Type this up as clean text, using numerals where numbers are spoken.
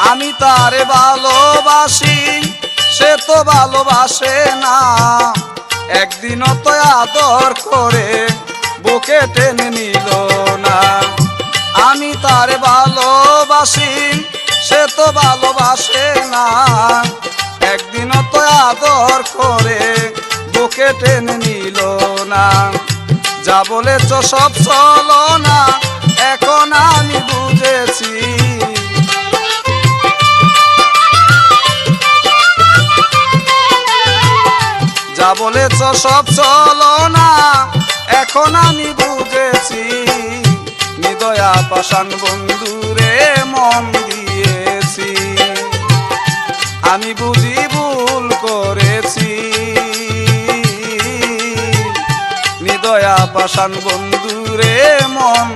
আমি তারে ভালোবাসি, সে তো ভালোবাসে না। একদিনও তো আদর করে বুকে টেনে নিল না। আমি তারে ভালোবাসি, সে তো ভালোবাসে না। একদিনও তো আদর করে বুকে টেনে নিল না। যা বলেছ সব চলো না, এখন আমি বুঝেছি। যা বলেছ সব চলো না, এখন আমি বুঝেছি। নিদয়া পাষাণ বন্ধুরে মন দিয়েছি, আমি বুঝি ভুল করেছি। নিদয়া পাষাণ বন্ধুরে মন